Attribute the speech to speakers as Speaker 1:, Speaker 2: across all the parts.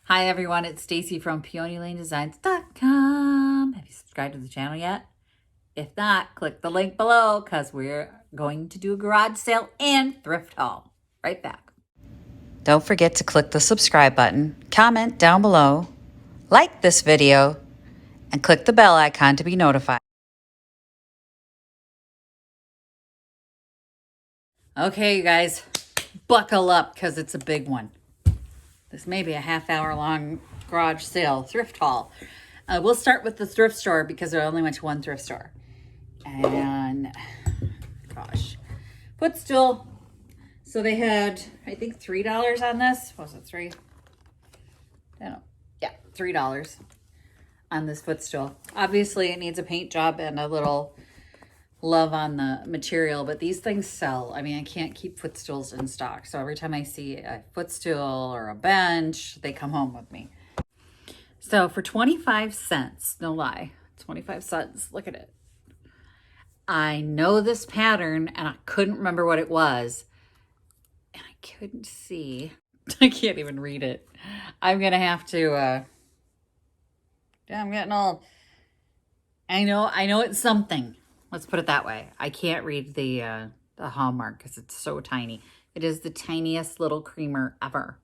Speaker 1: Hi everyone, it's Stacy from PeonyLaneDesigns.com. Have you subscribed to the channel yet? If not, click the link below because we're going to do a garage sale and thrift haul. Right back. Don't forget to click the subscribe button, comment down below, like this video, and click the bell icon to be notified. Okay, you guys, buckle up because it's a big one. This may be a half-hour long garage sale thrift haul. We'll start with the thrift store because I only went to one thrift store. And gosh, footstool. So they had, I think, $3 on this. Was it $3? I don't know. Yeah, $3 on this footstool. Obviously, it needs a paint job and a little love on the material, but these things sell. I mean, I can't keep footstools in stock. So every time I see a footstool or a bench, they come home with me. So for 25 cents, no lie, 25 cents, look at it. I know this pattern and I couldn't remember what it was. And I couldn't see. I can't even read it. I'm going to have to, I'm getting old. I know it's something. Let's put it that way. I can't read the Hallmark because it's so tiny. It is the tiniest little creamer ever.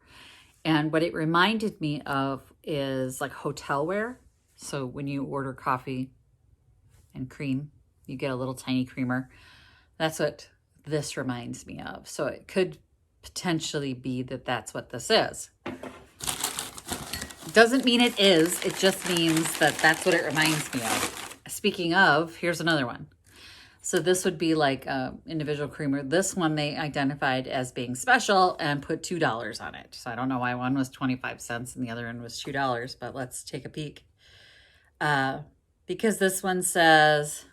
Speaker 1: And what it reminded me of is like hotelware. So when you order coffee and cream, you get a little tiny creamer. That's what this reminds me of. So it could potentially be that that's what this is. Doesn't mean it is. It just means that that's what it reminds me of. Speaking of, here's another one. So this would be like individual creamer. This one they identified as being special and put $2 on it. So I don't know why one was 25 cents and the other one was $2, but let's take a peek. Because this one says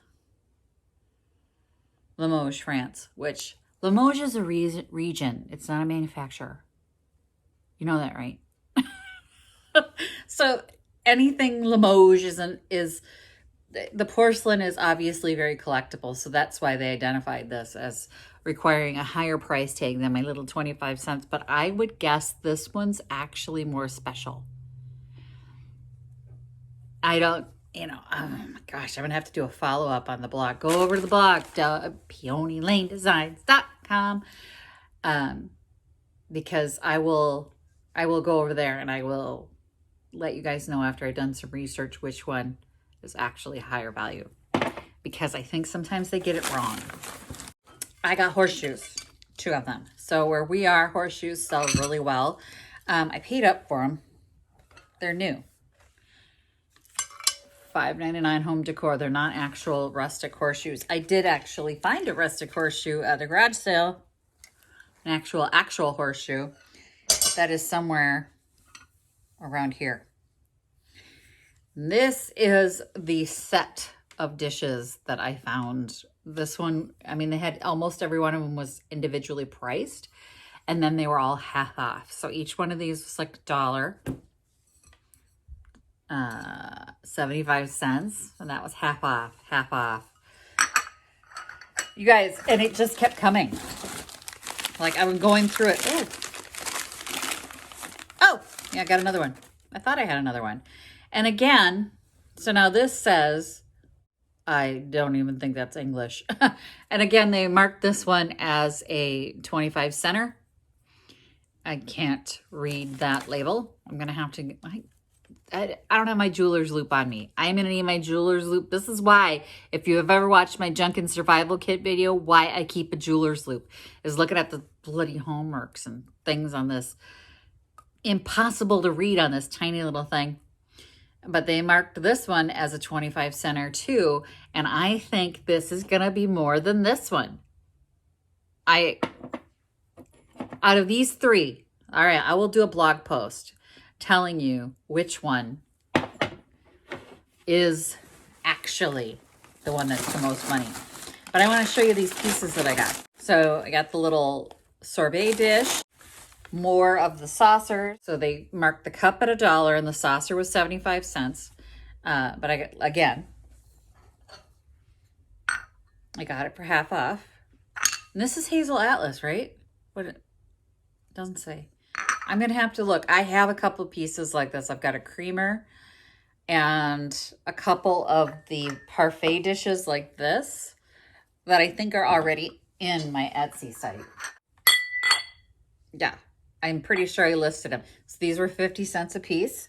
Speaker 1: Limoges, France, which Limoges is a region. It's not a manufacturer. You know that, right? So anything Limoges is the porcelain is obviously very collectible. So that's why they identified this as requiring a higher price tag than my little 25 cents. But I would guess this one's actually more special. I don't, oh my gosh, I'm going to have to do a follow-up on the blog. Go over to the blog, PeonyLaneDesigns.com, because I will go over there and I will let you guys know after I've done some research which one is actually higher value, because I think sometimes they get it wrong. I got horseshoes, 2 of them. So where we are, horseshoes sell really well. I paid up for them. They're new. $5.99 home decor. They're not actual rustic horseshoes. I did actually find a rustic horseshoe at a garage sale. An actual horseshoe that is somewhere around here. This is the set of dishes that I found. This one, I mean, they had almost every one of them was individually priced, and then they were all half off. So each one of these was like $1. 75 cents, and that was half off. You guys, and it just kept coming. Like I was going through it. Oh, yeah, I got another one. I thought I had another one. And again, so now this says, I don't even think that's English. And again, they marked this one as a 25 center. I can't read that label. I'm going to have to, I don't have my jeweler's loop on me. I'm going to need my jeweler's loop. This is why, if you have ever watched my Junkin survival kit video, why I keep a jeweler's loop is looking at the bloody hallmarks and things on this. Impossible to read on this tiny little thing. But they marked this one as a 25 center too. And I think this is going to be more than this one. Out of these 3, all right, I will do a blog post telling you which one is actually the one that's the most money. But I want to show you these pieces that I got. So I got the little sorbet dish, more of the saucer. So they marked the cup at $1 and the saucer was 75 cents. But I got it for half off. And this is Hazel Atlas, right? What it doesn't say. I'm going to have to look. I have a couple pieces like this. I've got a creamer and a couple of the parfait dishes like this that I think are already in my Etsy site. Yeah, I'm pretty sure I listed them. So these were 50 cents a piece.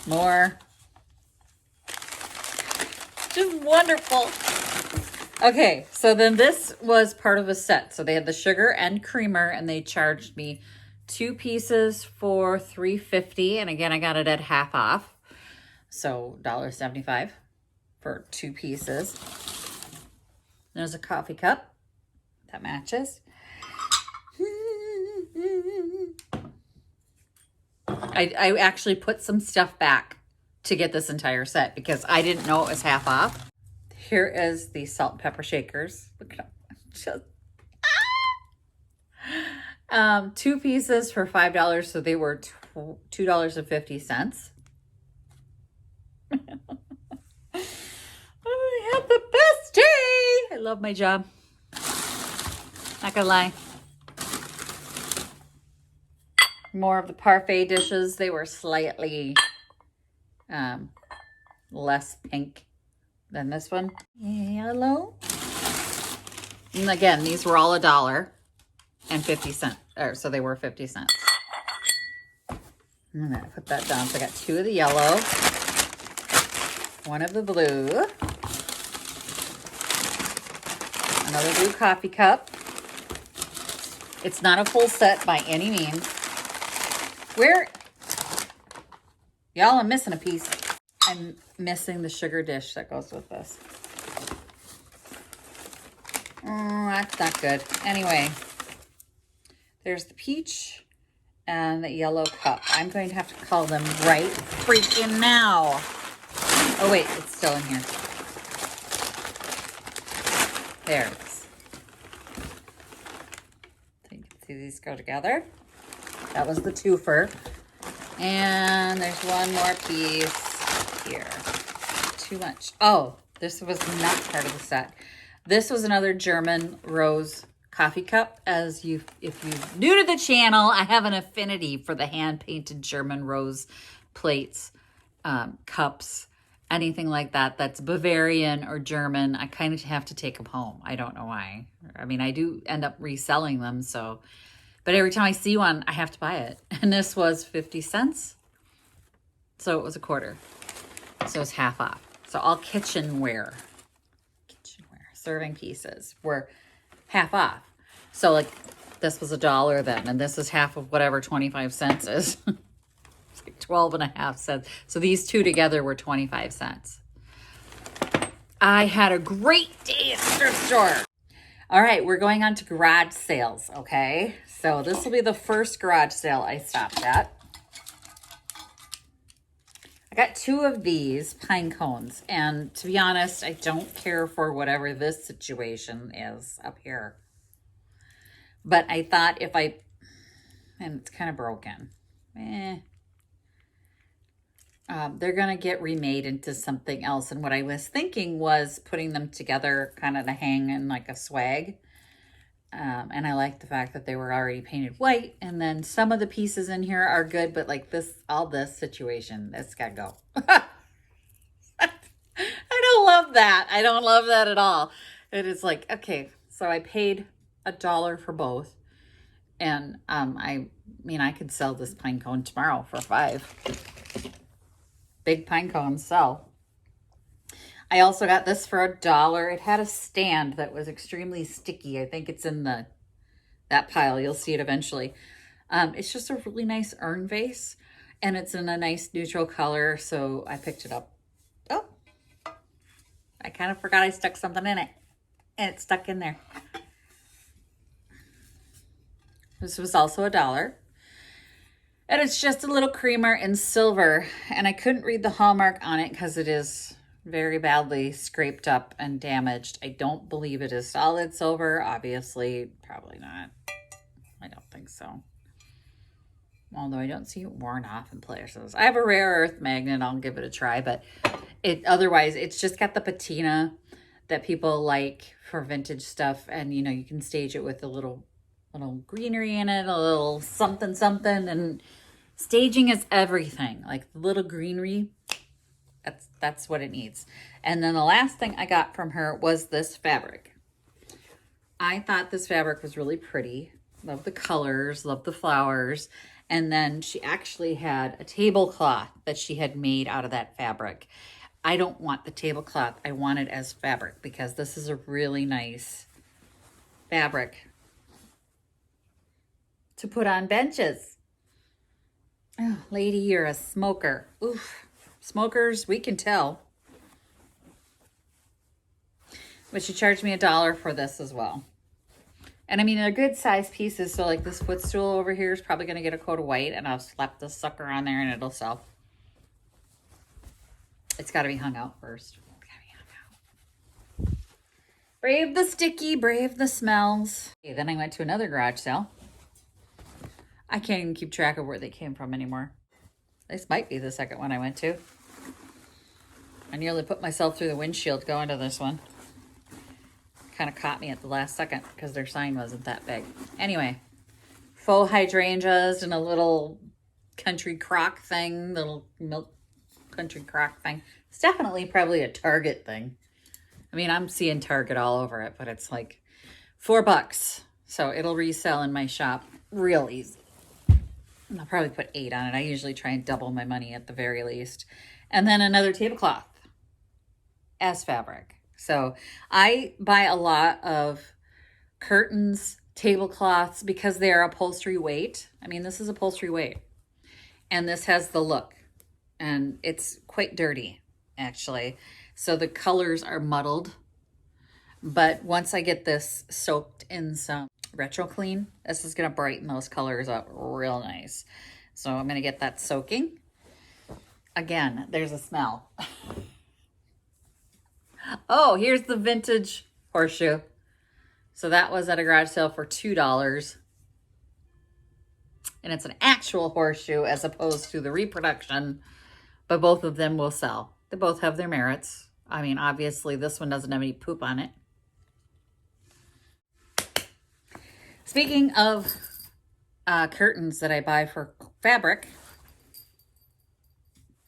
Speaker 1: More. Just wonderful. Okay, so then this was part of a set. So they had the sugar and creamer, and they charged me 2 pieces for $3.50. And again, I got it at half off. So $1.75 for 2 pieces. There's a coffee cup that matches. I actually put some stuff back to get this entire set because I didn't know it was half off. Here is the salt and pepper shakers. Look at them. Just, 2 pieces for $5, so they were $2.50. I had the best day. I love my job. Not gonna lie. More of the parfait dishes. They were slightly less pink than this one. Yellow. And again, these were all $1.50. So they were 50 cents. I'm gonna put that down. So I got 2 of the yellow, 1 of the blue, another blue coffee cup. It's not a full set by any means. Y'all, I'm missing a piece. I'm missing the sugar dish that goes with this. Oh, that's not good. Anyway, there's the peach and the yellow cup. I'm going to have to call them right freaking now. Oh, wait, it's still in here. There it is. So you can see these go together. That was the twofer. And there's one more piece here. Too much. Oh, this was not part of the set. This was another German rose coffee cup. If you're new to the channel, I have an affinity for the hand-painted German rose plates, cups, anything like that that's Bavarian or German. I kind of have to take them home. I don't know why. I mean, I do end up reselling them, so... But every time I see one, I have to buy it. And this was 50 cents. So it was a quarter. So it's half off. So all kitchenware, serving pieces were half off. So like this was $1 then. And this is half of whatever 25 cents is. It's like 12.5 cents. So these 2 together were 25 cents. I had a great day at the thrift store. All right, we're going on to garage sales, okay? So this will be the first garage sale I stopped at. I got 2 of these pine cones, and to be honest, I don't care for whatever this situation is up here. But I thought and it's kind of broken. They're going to get remade into something else. And what I was thinking was putting them together kind of to hang in like a swag. And I like the fact that they were already painted white. And then some of the pieces in here are good, but like all this situation, that's got to go. I don't love that. I don't love that at all. It is like, okay, so I paid $1 for both. And I mean, I could sell this pine cone tomorrow for $5. Big pine cones sell. I also got this for $1. It had a stand that was extremely sticky. I think it's in that pile. You'll see it eventually. It's just a really nice urn vase, and it's in a nice neutral color, so I picked it up. Oh, I kind of forgot I stuck something in it, and it's stuck in there. This was also $1. And it's just a little creamer in silver. And I couldn't read the hallmark on it because it is very badly scraped up and damaged. I don't believe it is solid silver. Obviously, probably not. I don't think so. Although I don't see it worn off in places. I have a rare earth magnet. I'll give it a try. But otherwise, it's just got the patina that people like for vintage stuff. And, you know, you can stage it with a little little greenery in it, a little something something, and staging is everything. Like the little greenery, that's what it needs. And then the last thing I got from her was this fabric. I thought this fabric was really pretty. Love the colors, love the flowers. And then she actually had a tablecloth that she had made out of that fabric. I don't want the tablecloth. I want it as fabric because this is a really nice fabric to put on benches. Oh, lady, you're a smoker. Oof. Smokers, we can tell. But she charged me $1 for this as well. And I mean, they're good size pieces. So like this footstool over here is probably going to get a coat of white, and I'll slap this sucker on there and it'll sell. It's got to be hung out first. It's gotta be hung out. Brave the sticky, brave the smells. Okay, then I went to another garage sale. I can't even keep track of where they came from anymore. This might be the second one I went to. I nearly put myself through the windshield going to this one. Kind of caught me at the last second because their sign wasn't that big. Anyway, faux hydrangeas and a little country crock thing, little milk country crock thing. It's definitely probably a Target thing. I mean, I'm seeing Target all over it, but it's like $4. So it'll resell in my shop real easy. And I'll probably put 8 on it. I usually try and double my money at the very least. And then another tablecloth as fabric. So I buy a lot of curtains, tablecloths, because they are upholstery weight. I mean, this is upholstery weight. And this has the look. And it's quite dirty, actually. So the colors are muddled. But once I get this soaked in some retro clean, this is going to brighten those colors up real nice. So I'm going to get that soaking. Again, there's a smell. Oh, here's the vintage horseshoe. So that was at a garage sale for $2. And it's an actual horseshoe as opposed to the reproduction. But both of them will sell. They both have their merits. I mean, obviously this one doesn't have any poop on it. Speaking of curtains that I buy for fabric,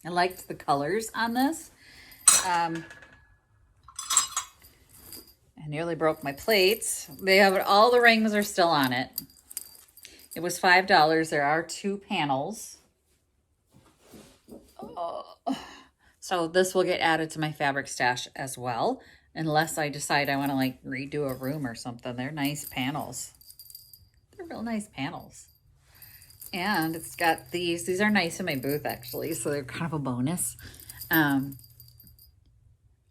Speaker 1: I liked the colors on this. I nearly broke my plates. They have all the rings are still on it. It was $5. There are 2 panels. Oh. So this will get added to my fabric stash as well, unless I decide I want to like redo a room or something. They're nice panels. They're real nice panels. And it's got these are nice in my booth actually, so they're kind of a bonus.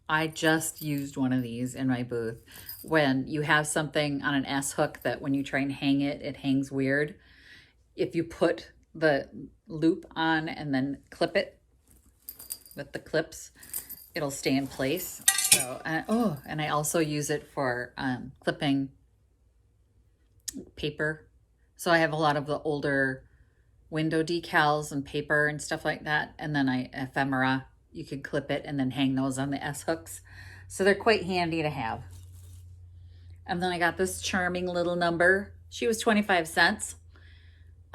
Speaker 1: I just used one of these in my booth. When you have something on an S hook that when you try and hang it, it hangs weird. If you put the loop on and then clip it with the clips, it'll stay in place. So, and I also use it for clipping paper. So I have a lot of the older window decals and paper and stuff like that. And then ephemera. You could clip it and then hang those on the S hooks. So they're quite handy to have. And then I got this charming little number. She was 25 cents.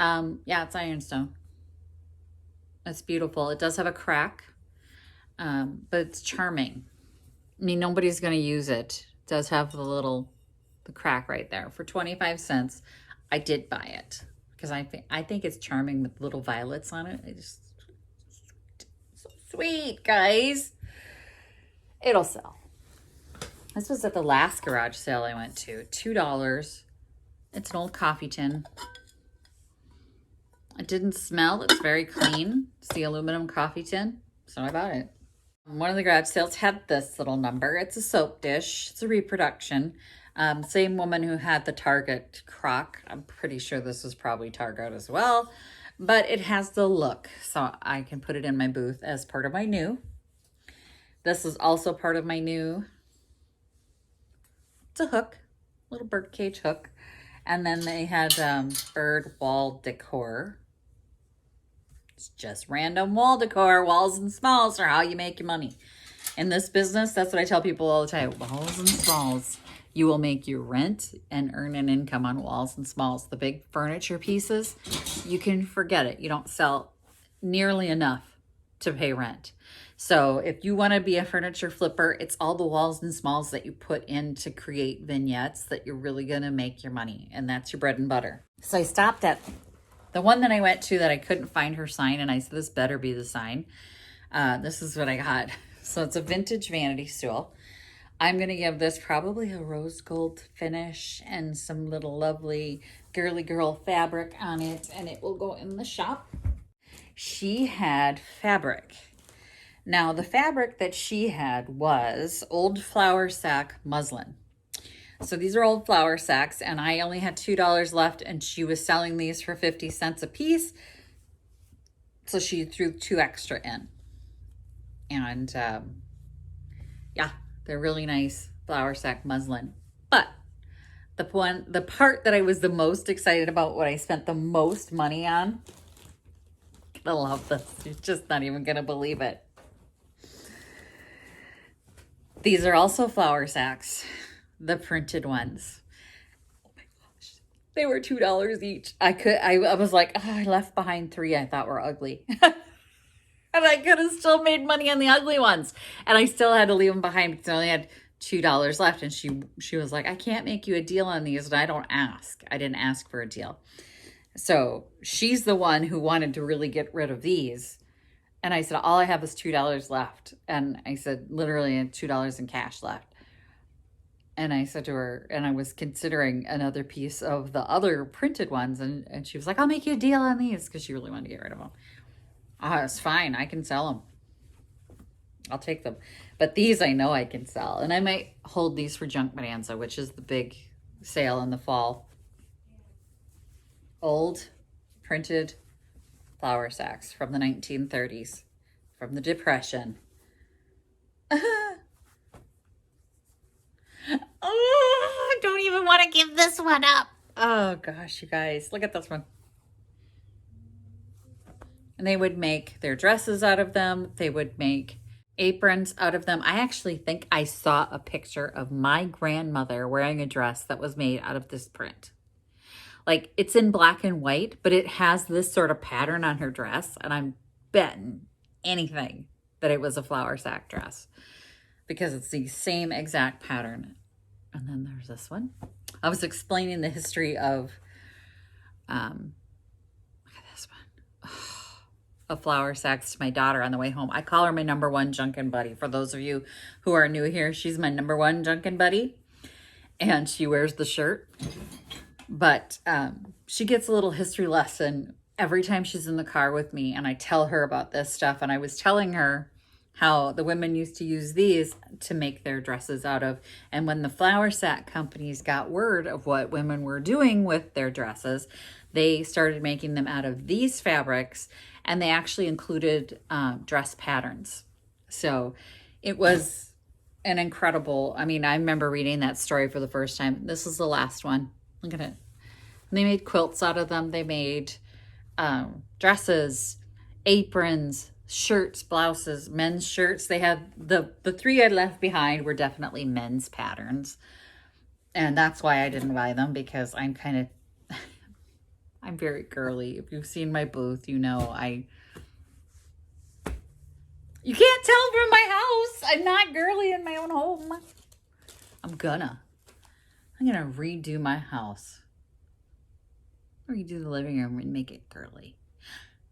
Speaker 1: Yeah, it's ironstone. It's beautiful. It does have a crack, but it's charming. I mean, nobody's going to use it. It does have the crack right there. For 25 cents, I did buy it because I think it's charming with little violets on it. Sweet, guys. It'll sell. This was at the last garage sale I went to. $2. It's an old coffee tin. It didn't smell. It's very clean. It's the aluminum coffee tin. So I bought it. One of the garage sales had this little number. It's a soap dish. It's a reproduction. Same woman who had the Target crock. I'm pretty sure this was probably Target as well. But it has the look, so I can put it in my booth as part of my new. This is also part of my new. It's a hook, little birdcage hook. And then they had bird wall decor. It's just random wall decor. Walls and smalls are how you make your money. In this business, that's what I tell people all the time. Walls and smalls. You will make your rent and earn an income on walls and smalls. The big furniture pieces, you can forget it. You don't sell nearly enough to pay rent. So if you want to be a furniture flipper, it's all the walls and smalls that you put in to create vignettes that you're really going to make your money. And that's your bread and butter. So I stopped at the one that I went to that I couldn't find her sign. And I said, this better be the sign. This is what I got. So it's a vintage vanity stool. I'm going to give this probably a rose gold finish and some little lovely girly girl fabric on it. And it will go in the shop. She had fabric. Now, the fabric that she had was old flour sack muslin. So these are old flour sacks, and I only had $2 left, and she was selling these for 50 cents a piece. So she threw 2 extra in. And yeah, they're really nice flour sack muslin. But the part that I was the most excited about, what I spent the most money on, I love this. You're just not even going to believe it. These are also flour sacks, the printed ones. Oh my gosh. They were $2 each. I was like, oh, I left behind 3 I thought were ugly. And I could have still made money on the ugly ones. And I still had to leave them behind because I only had $2 left. And she was like, I can't make you a deal on these. And I don't ask. I didn't ask for a deal. So she's the one who wanted to really get rid of these. And I said, all I have is $2 left. And I said, literally $2 in cash left. And I said to her, and I was considering another piece of the other printed ones. And she was like, I'll make you a deal on these, because she really wanted to get rid of them. It's fine. I can sell them. I'll take them. But these I know I can sell. And I might hold these for Junk Bonanza, which is the big sale in the fall. Old printed flour sacks from the 1930s, from the Depression. Oh, I don't even want to give this one up. Oh gosh, you guys, look at this one. And they would make their dresses out of them. They would make aprons out of them. I actually think I saw a picture of my grandmother wearing a dress that was made out of this print. Like, it's in black and white, but it has this sort of pattern on her dress. And I'm betting anything that it was a flour sack dress, because it's the same exact pattern. And then there's this one. I was explaining the history of, look at this one, of flour sacks to my daughter on the way home. I call her my number 1 Junkin buddy. For those of you who are new here, she's my number 1 Junkin buddy. And she wears the shirt. But she gets a little history lesson every time she's in the car with me, and I tell her about this stuff. And I was telling her how the women used to use these to make their dresses out of. And when the flour sack companies got word of what women were doing with their dresses, they started making them out of these fabrics, and they actually included dress patterns. So it was an incredible, I mean, I remember reading that story for the first time. This is the last one. Look at it. They made quilts out of them. They made dresses, aprons, shirts, blouses, men's shirts. They had the 3 I left behind were definitely men's patterns. And that's why I didn't buy them, because I'm kind of, I'm very girly. If you've seen my booth, you know you can't tell from my house. I'm not girly in my own home. I'm gonna redo my house. Redo the living room and make it girly.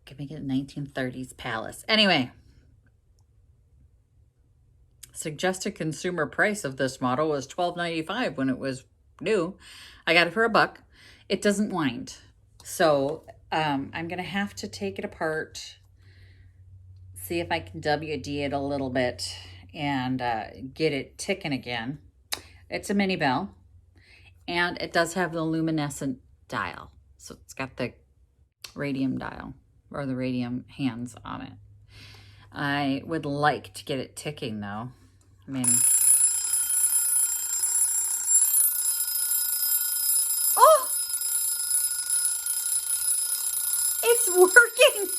Speaker 1: Could make it a 1930s palace. Anyway, suggested consumer price of this model was $12.95 when it was new. I got it for $1. It doesn't wind. So I'm going to have to take it apart, see if I can WD it a little bit and get it ticking again. It's a mini bell. And it does have the luminescent dial. So it's got the radium dial, or the radium hands on it. I would like to get it ticking though. I mean, oh, it's working.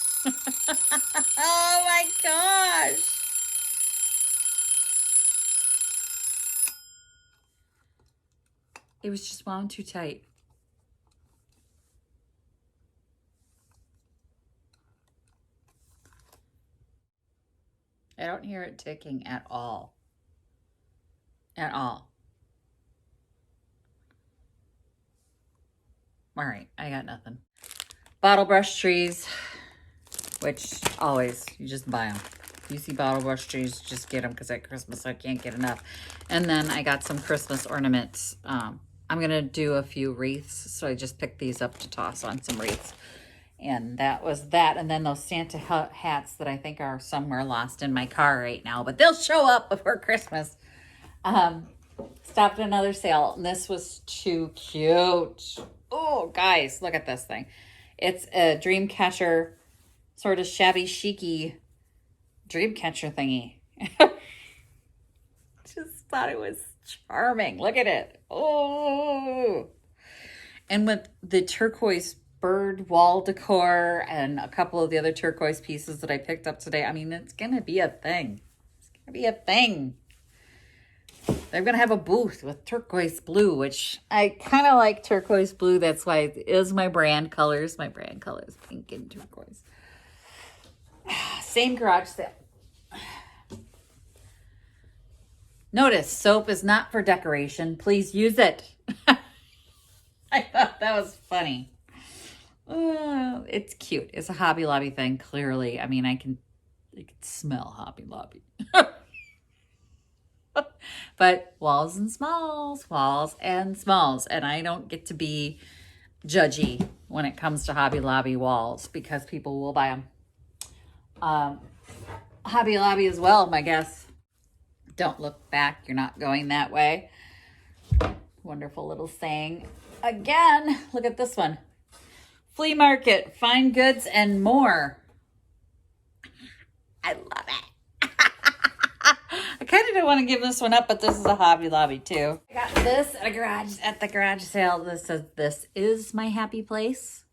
Speaker 1: Oh my gosh. It was just wound too tight. I don't hear it ticking at all. At all. All right, I got nothing. Bottle brush trees, which always, you just buy them. If you see bottle brush trees, just get them because at Christmas I can't get enough. And then I got some Christmas ornaments. I'm going to do a few wreaths, so I just picked these up to toss on some wreaths. And that was that. And then those Santa hats that I think are somewhere lost in my car right now, but they'll show up before Christmas. Stopped at another sale, and this was too cute. Oh, guys, look at this thing. It's a dream catcher, sort of shabby chic-y dream catcher thingy. Just thought it was charming. Look at it. Oh. And with the turquoise bird wall decor and a couple of the other turquoise pieces that I picked up today, I mean, it's going to be a thing. It's going to be a thing. They're going to have a booth with turquoise blue, which I kind of like turquoise blue. That's why it is my brand colors. My brand color is pink and turquoise. Same garage sale. Notice, soap is not for decoration. Please use it. I thought that was funny. It's cute. It's a Hobby Lobby thing, clearly. I mean, I can smell Hobby Lobby. But walls and smalls. And I don't get to be judgy when it comes to Hobby Lobby walls because people will buy them. Hobby Lobby as well, my guess. Don't look back. You're not going that way. Wonderful little saying. Again, look at this one. Flea market, fine goods, and more. I love it. I kind of don't want to give this one up, but this is a Hobby Lobby too. I got this at the garage sale. This says, "This is my happy place."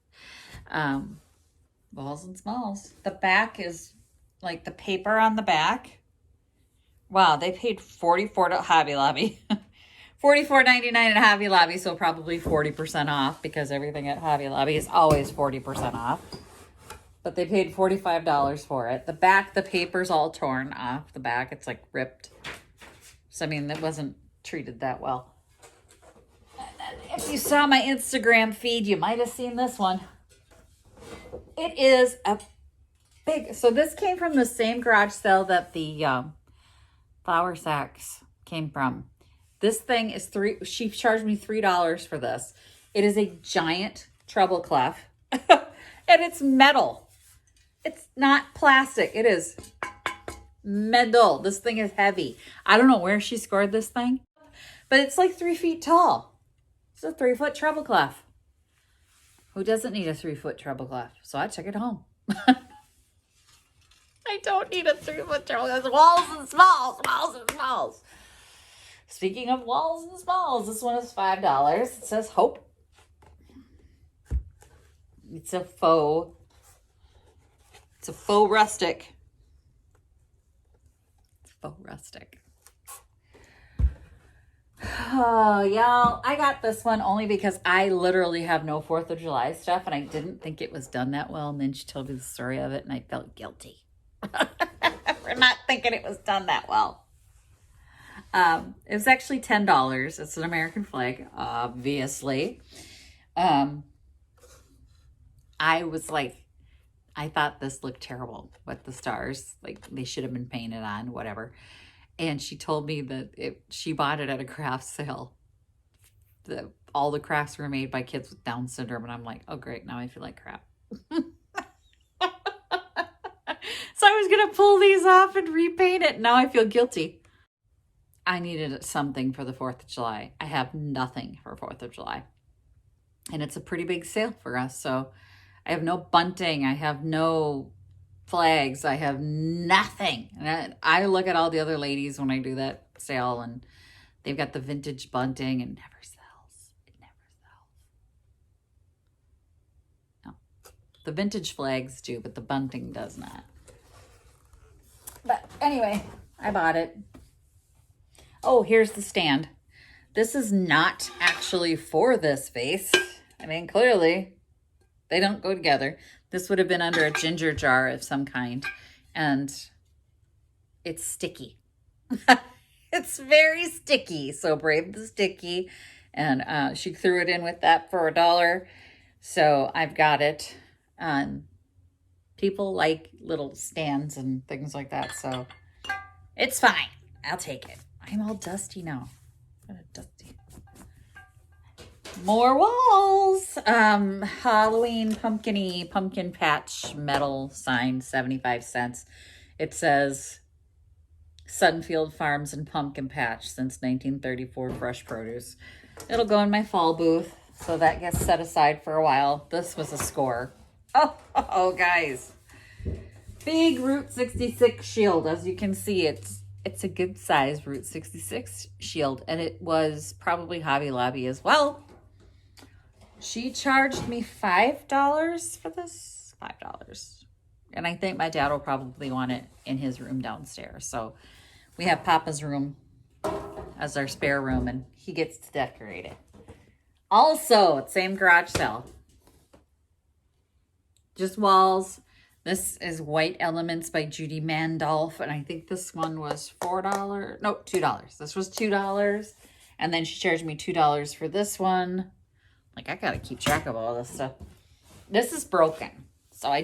Speaker 1: Balls and smalls. The back is like the paper on the back. Wow, they paid $44 at Hobby Lobby. $44.99 at Hobby Lobby, so probably 40% off because everything at Hobby Lobby is always 40% off. But they paid $45 for it. The back, the paper's all torn off the back. It's like ripped. So, I mean, it wasn't treated that well. If you saw my Instagram feed, you might have seen this one. It is a big, so this came from the same garage sale that the flour sacks came from. This thing is she charged me $3 for this. It is a giant treble clef and it's metal. It's not plastic. It is metal. This thing is heavy. I don't know where she scored this thing, but it's like 3 feet tall. It's a 3-foot treble clef. Who doesn't need a 3-foot treble clef? So I took it home. I don't need a 3-foot treble clef. Walls and smalls. Speaking of walls and smalls, this one is $5. It says Hope. It's a faux rustic. It's faux rustic. Oh, y'all, I got this one only because I literally have no 4th of July stuff, and I didn't think it was done that well, and then she told me the story of it, and I felt guilty for not thinking it was done that well. It was actually $10. It's an American flag, obviously. I was like, I thought this looked terrible with the stars. Like, they should have been painted on, whatever. And she told me that she bought it at a craft sale. All the crafts were made by kids with Down syndrome. And I'm like, oh, great. Now I feel like crap. So I was going to pull these off and repaint it. Now I feel guilty. I needed something for the 4th of July. I have nothing for 4th of July. And it's a pretty big sale for us. So I have no bunting. I have no flags. I have nothing. And I look at all the other ladies when I do that sale, and they've got the vintage bunting, and it never sells. It never sells. No. The vintage flags do, but the bunting does not. But anyway, I bought it. Oh, here's the stand. This is not actually for this vase. I mean, clearly they don't go together. This would have been under a ginger jar of some kind, and it's sticky. It's very sticky. So brave the sticky. And she threw it in with that for $1. So I've got it. People like little stands and things like that. So it's fine. I'll take it. I'm all dusty now. What a dusty. More walls. Halloween pumpkin patch metal sign, 75 cents. It says Sunfield Farms and Pumpkin Patch since 1934, fresh produce. It'll go in my fall booth, so that gets set aside for a while. This was a score. Oh, guys. Big Route 66 shield. As you can see, it's a good size Route 66 shield, and it was probably Hobby Lobby as well. She charged me $5 for this. $5. And I think my dad will probably want it in his room downstairs. So we have Papa's room as our spare room, and he gets to decorate it. Also, same garage sale. Just walls. This is White Elements by Judy Mandolf, and I think this one was $4. No, $2. This was $2, and then she charged me $2 for this one. Like, I gotta keep track of all this stuff. This is broken, so I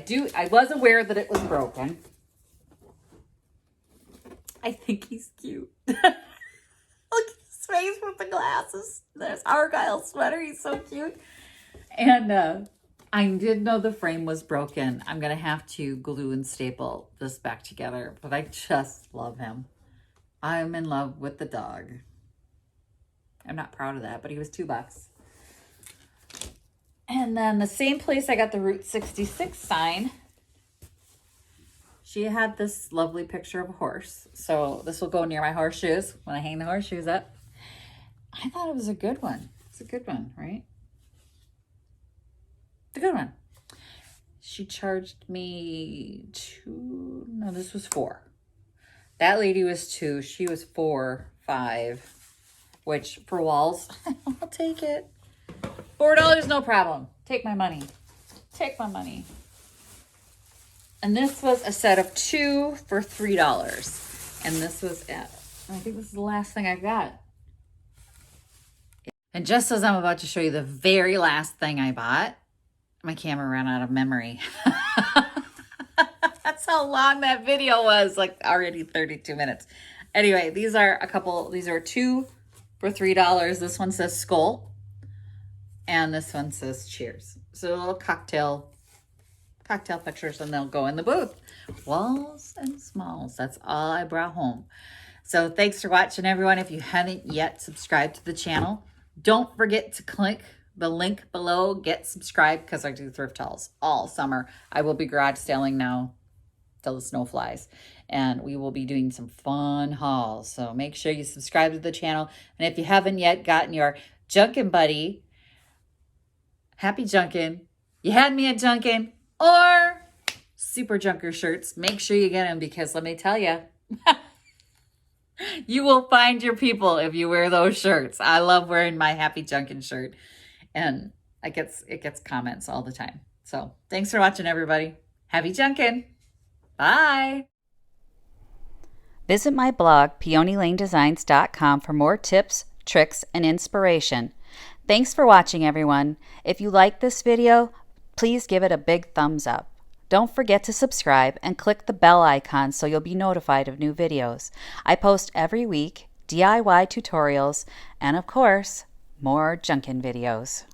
Speaker 1: was aware that it was broken. I think he's cute. Look at his face with the glasses. There's Argyle's sweater. He's so cute. And I did know the frame was broken. I'm going to have to glue and staple this back together, but I just love him. I'm in love with the dog. I'm not proud of that, but he was $2. And then the same place I got the Route 66 sign, she had this lovely picture of a horse. So this will go near my horseshoes when I hang the horseshoes up. I thought it was a good one. It's a good one, right? It's a good one. She charged me $2. No, this was $4. That lady was $2. She was $4, $5, which for walls, I'll take it. $4, no problem. Take my money. Take my money. And this was a set of 2 for $3. And this was I think this is the last thing I got. And just as I'm about to show you the very last thing I bought, my camera ran out of memory. That's how long that video was, like already 32 minutes. Anyway, these are 2 for $3. This one says Skull. And this one says Cheers. So a little cocktail pictures, and they'll go in the booth. Walls and smalls. That's all I brought home. So thanks for watching, everyone. If you haven't yet subscribed to the channel, don't forget to click the link below. Get subscribed, because I do thrift hauls all summer. I will be garage selling now till the snow flies, and we will be doing some fun hauls. So make sure you subscribe to the channel. And if you haven't yet gotten your Junkin buddy, happy Junkin. You had me at Junkin. Or Super Junker shirts. Make sure you get them, because let me tell you, you will find your people if you wear those shirts. I love wearing my Happy Junkin shirt, and it gets comments all the time. So thanks for watching, everybody. Happy Junkin. Bye.
Speaker 2: Visit my blog, peonylanedesigns.com, for more tips, tricks, and inspiration. Thanks for watching, everyone. If you like this video, please give it a big thumbs up. Don't forget to subscribe and click the bell icon so you'll be notified of new videos. I post every week DIY tutorials and, of course, more Junkin videos.